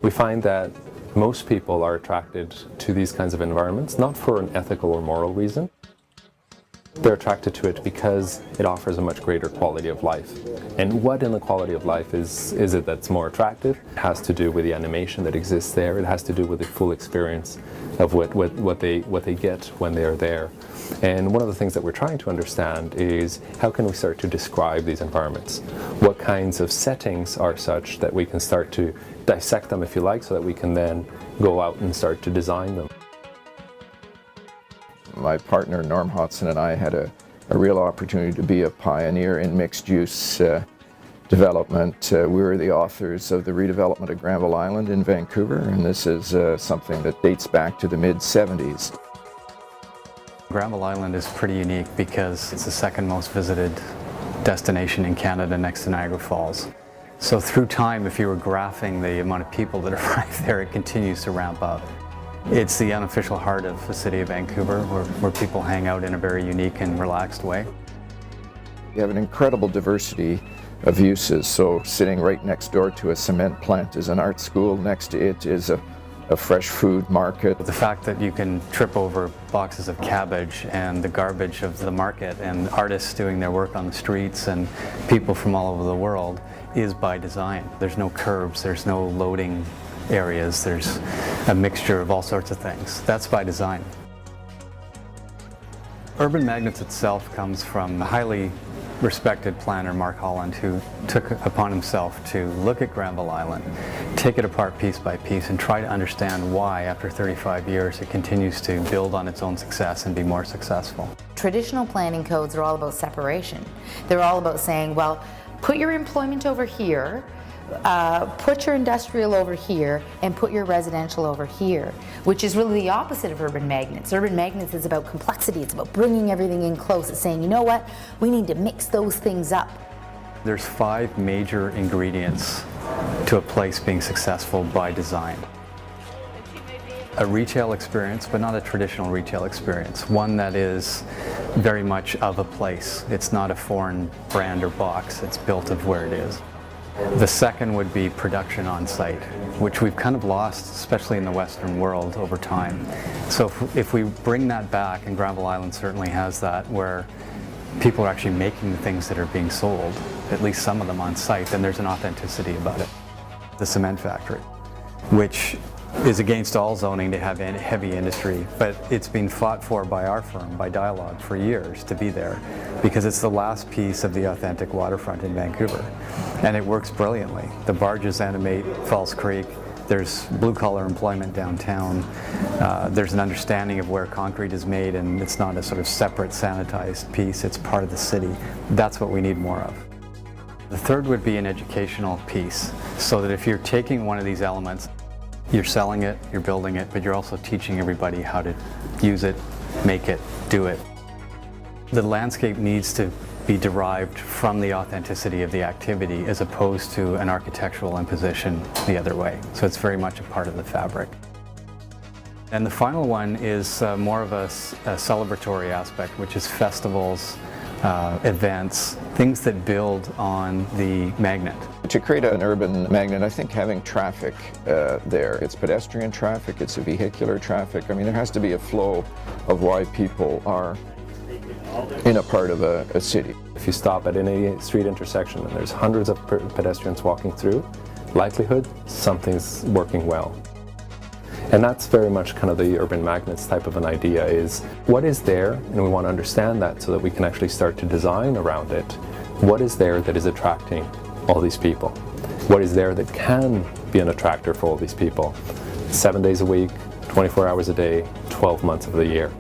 We find that most people are attracted to these kinds of environments, not for an ethical or moral reason. They're attracted to it because it offers a much greater quality of life. And what in the quality of life is it that's more attractive? It has to do with the animation that exists there. It has to do with the full experience of what they get when they're there. And one of the things that we're trying to understand is how can we start to describe these environments? What kinds of settings are such that we can start to dissect them, if you like, so that we can then go out and start to design them. My partner Norm Hodson and I had a real opportunity to be a pioneer in mixed-use development. We were the authors of the redevelopment of Granville Island in Vancouver, and this is something that dates back to the mid-70s. Granville Island is pretty unique because it's the second most visited destination in Canada next to Niagara Falls. So through time, if you were graphing the amount of people that arrive there, it continues to ramp up. It's the unofficial heart of the city of Vancouver, where people hang out in a very unique and relaxed way. You have an incredible diversity of uses. So sitting right next door to a cement plant is an art school. Next to it is a fresh food market. The fact that you can trip over boxes of cabbage and the garbage of the market and artists doing their work on the streets and people from all over the world is by design. There's no curbs, there's no loading areas, there's a mixture of all sorts of things. That's by design. Urban Magnets itself comes from a highly respected planner, Mark Holland, who took upon himself to look at Granville Island, take it apart piece by piece, and try to understand why, after 35 years, it continues to build on its own success and be more successful. Traditional planning codes are all about separation. They're all about saying, well, put your employment over here, put your industrial over here, and put your residential over here, which is really the opposite of Urban Magnets. Urban Magnets is about complexity. It's about bringing everything in close. It's saying, you know what, we need to mix those things up. There's 5 major ingredients to a place being successful by design. A retail experience, but not a traditional retail experience. One that is very much of a place. It's not a foreign brand or box. It's built of where it is. The second would be production on site, which we've kind of lost, especially in the Western world, over time. So if we bring that back, and Granville Island certainly has that, where people are actually making the things that are being sold, at least some of them on site, then there's an authenticity about it. The cement factory, which is against all zoning to have heavy industry, but it's been fought for by our firm, by Dialogue, for years to be there, because it's the last piece of the authentic waterfront in Vancouver. And it works brilliantly. The barges animate False Creek, there's blue-collar employment downtown, there's an understanding of where concrete is made, and it's not a sort of separate sanitized piece, it's part of the city. That's what we need more of. The third would be an educational piece, so that if you're taking one of these elements, you're selling it, you're building it, but you're also teaching everybody how to use it, make it, do it. The landscape needs to be derived from the authenticity of the activity as opposed to an architectural imposition the other way. So it's very much a part of the fabric. And the final one is more of a celebratory aspect, which is festivals, events, things that build on the magnet. To create an urban magnet, I think having traffic there, it's pedestrian traffic, it's a vehicular traffic. I mean, there has to be a flow of why people are in a part of a city. If you stop at any street intersection and there's hundreds of pedestrians walking through, likelihood something's working well. And that's very much kind of the Urban Magnets type of an idea, is what is there, and we want to understand that so that we can actually start to design around it. What is there that is attracting all these people? What is there that can be an attractor for all these people? 7 days a week, 24 hours a day, 12 months of the year.